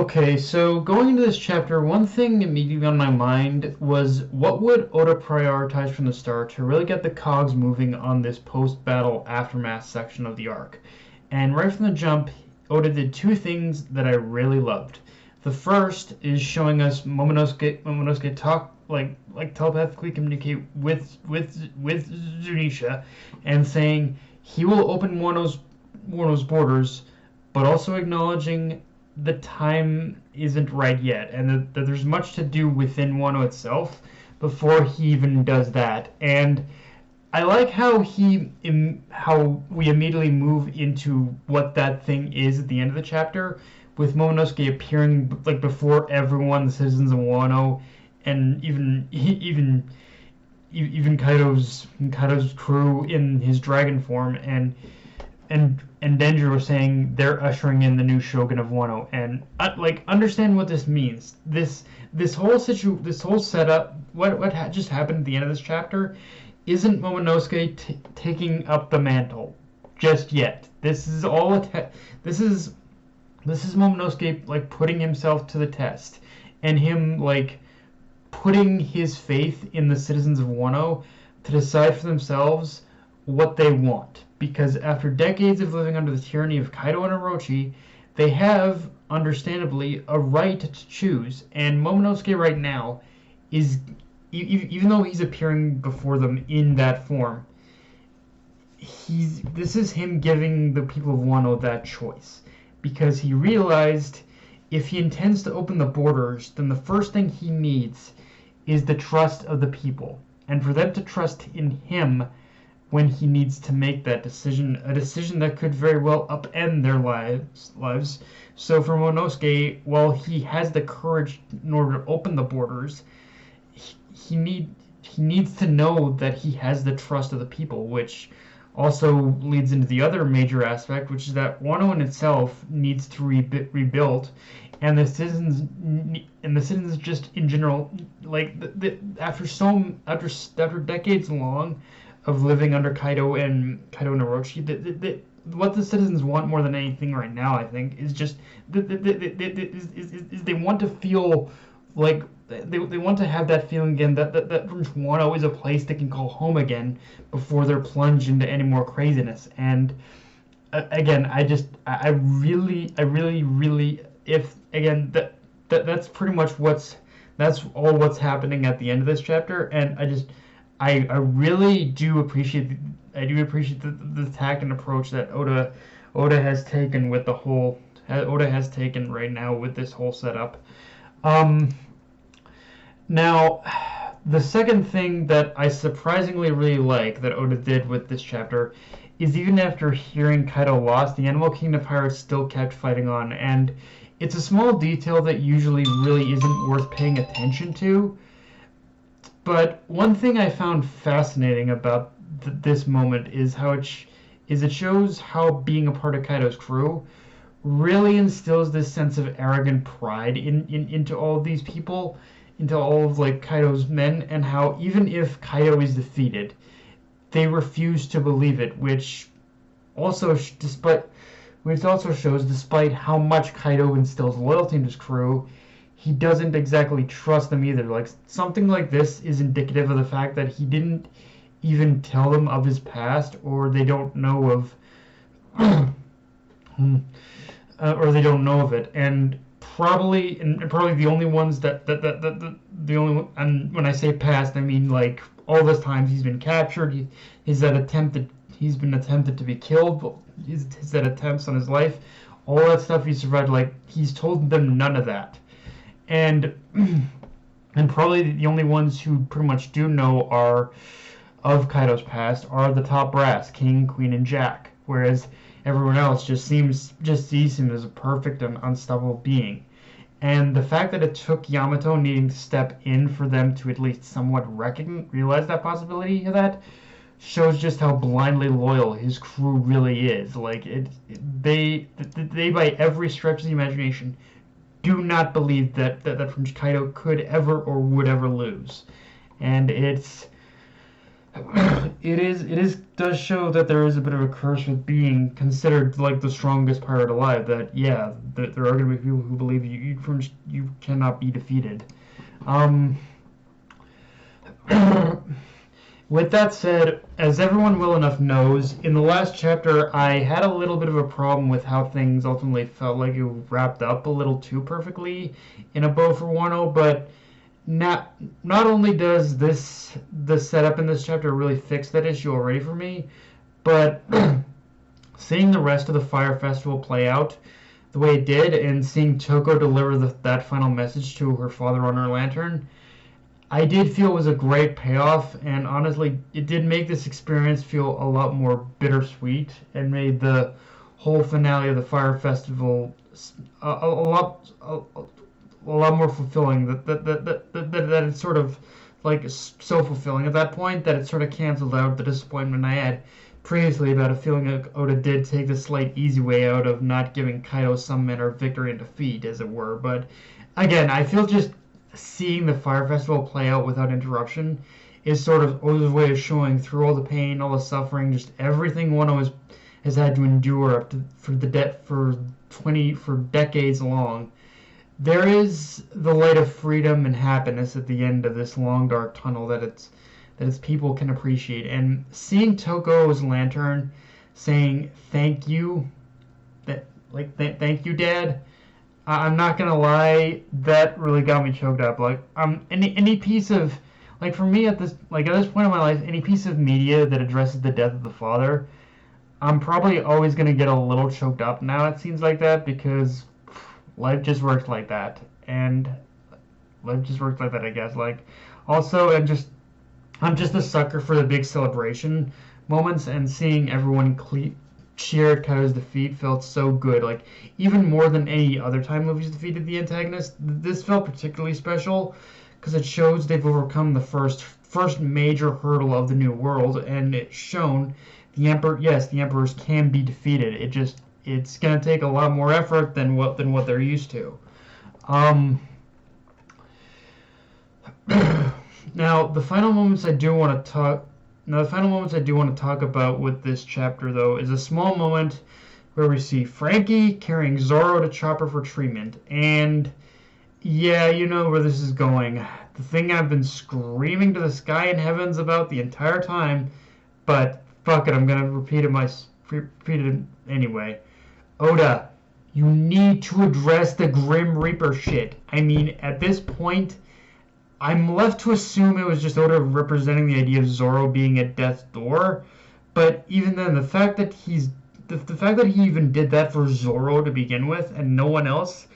Okay, so going into this chapter, one thing immediately on my mind was what would Oda prioritize from the start to really get the cogs moving on this post-battle aftermath section of the arc. And right from the jump, Oda did two things that I really loved. The first is showing us Momonosuke talk like telepathically communicate with Zunisha, and saying he will open Wano's borders, but also acknowledging the time isn't right yet, and that there's much to do within Wano itself before he even does that. And I like how how we immediately move into what that thing is at the end of the chapter, with Momonosuke appearing like before everyone, the citizens of Wano, and even Kaido's crew in his dragon form, and Denjiro saying they're ushering in the new shogun of Wano, and like understand what this means. This whole setup, what just happened at the end of this chapter, isn't Momonosuke taking up the mantle just yet. This is Momonosuke like putting himself to the test, and him like putting his faith in the citizens of Wano to decide for themselves what they want. Because after decades of living under the tyranny of Kaido and Orochi, they have, understandably, a right to choose. And Momonosuke right now is, even though he's appearing before them in that form, this is him giving the people of Wano that choice. Because he realized if he intends to open the borders, then the first thing he needs is the trust of the people. And for them to trust in him when he needs to make that decision, a decision that could very well upend their lives. So for Momonosuke, while he has the courage in order to open the borders, he needs to know that he has the trust of the people, which also leads into the other major aspect, which is that Wano in itself needs to rebuild, and the citizens just in general, like after decades long of living under Kaido and Orochi, what the citizens want more than anything right now, I think, is just they want to feel like they want to have that feeling again that Wano is a place they can call home again before they're plunged into any more craziness. And again, I really if again that's pretty much that's all what's happening at the end of this chapter, and I really do appreciate the tact and approach that Oda has taken with Oda has taken right now with this whole setup. Now, the second thing that I surprisingly really like that Oda did with this chapter is even after hearing Kaido lost, the Animal Kingdom pirates still kept fighting on, and it's a small detail that usually really isn't worth paying attention to. But one thing I found fascinating about this moment is how it shows how being a part of Kaido's crew really instills this sense of arrogant pride into all of these people, into all of like Kaido's men, and how even if Kaido is defeated, they refuse to believe it, which also shows despite how much Kaido instills loyalty in his crew, he doesn't exactly trust them either. Like something like this is indicative of the fact that he didn't even tell them of his past, or they don't know of it, and probably the only ones the only, and when I say past, I mean like all this time he's been captured, he's been attempted to be killed, he's had attempts on his life, all that stuff he survived. Like he's told them none of that, and probably the only ones who pretty much do know are of Kaido's past are the top brass, King, Queen, and Jack, whereas everyone else just sees him as a perfect and unstoppable being. And the fact that it took Yamato needing to step in for them to at least somewhat realize that possibility of that shows just how blindly loyal his crew really is. Like they by every stretch of the imagination do not believe that Kaido could ever or would ever lose. And does show that there is a bit of a curse with being considered like the strongest pirate alive. That yeah, that there are going to be people who believe you cannot be defeated. Um, with that said, as everyone well enough knows, in the last chapter I had a little bit of a problem with how things ultimately felt like it wrapped up a little too perfectly in a bow for Wano, but not only does the setup in this chapter really fix that issue already for me, but seeing the rest of the Fire Festival play out the way it did, and seeing Toko deliver that final message to her father on her lantern, I did feel it was a great payoff, and honestly, it did make this experience feel a lot more bittersweet, and made the whole finale of the Fire Festival a lot more fulfilling. That it's sort of like so fulfilling at that point that it sort of canceled out the disappointment I had previously about a feeling like Oda did take the slight easy way out of not giving Kaido some manner of victory and defeat, as it were. But again, I feel just seeing the Fire Festival play out without interruption is sort of Oda's way of showing through all the pain, all the suffering, just everything Wano has had to endure up to for decades long. There is the light of freedom and happiness at the end of this long dark tunnel that its people can appreciate. And seeing Toko's lantern saying thank you, thank you, Dad. I'm not gonna lie, that really got me choked up. Like any piece of for me at this point in my life, any piece of media that addresses the death of the father, I'm probably always gonna get a little choked up now. It seems like that because life just works like that, and life just works like that, I guess. Also, I'm just a sucker for the big celebration moments, and seeing everyone cheer at Kaido's defeat felt so good. Even more than any other time Luffy's defeated the antagonist, this felt particularly special because it shows they've overcome the first major hurdle of the new world, and it's shown the emperors can be defeated. It's gonna take a lot more effort than what they're used to. Now the final moments I do want to talk about with this chapter, though, is a small moment where we see Frankie carrying Zoro to Chopper for treatment, and yeah, you know where this is going. The thing I've been screaming to the sky and heavens about the entire time, but fuck it, I'm gonna repeat it anyway. Oda, you need to address the Grim Reaper shit. I mean, at this point, I'm left to assume it was just Oda representing the idea of Zoro being at death's door. But even then, the fact that he even did that for Zoro to begin with and no one else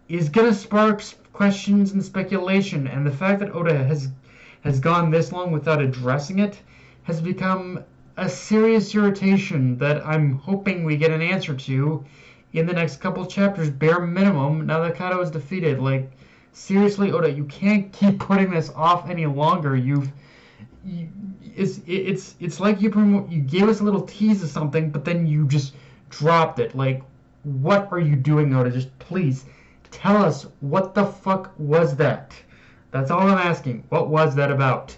is gonna spark questions and speculation. And the fact that Oda has gone this long without addressing it has become a serious irritation that I'm hoping we get an answer to in the next couple chapters, bare minimum, now that Kaido is defeated. Seriously, Oda, you can't keep putting this off any longer. It's like you gave us a little tease of something, but then you just dropped it. What are you doing, Oda? Just please tell us, what the fuck was that? That's all I'm asking. What was that about?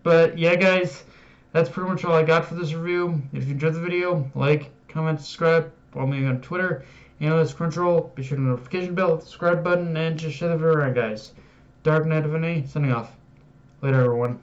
But yeah, guys, that's pretty much all I got for this review. If you enjoyed the video, like, comment, subscribe, follow me on Twitter, Analyst Control. Be sure to notification bell, hit the subscribe button, and just share the video around, guys. Dark Knight of an A, signing off. Later, everyone.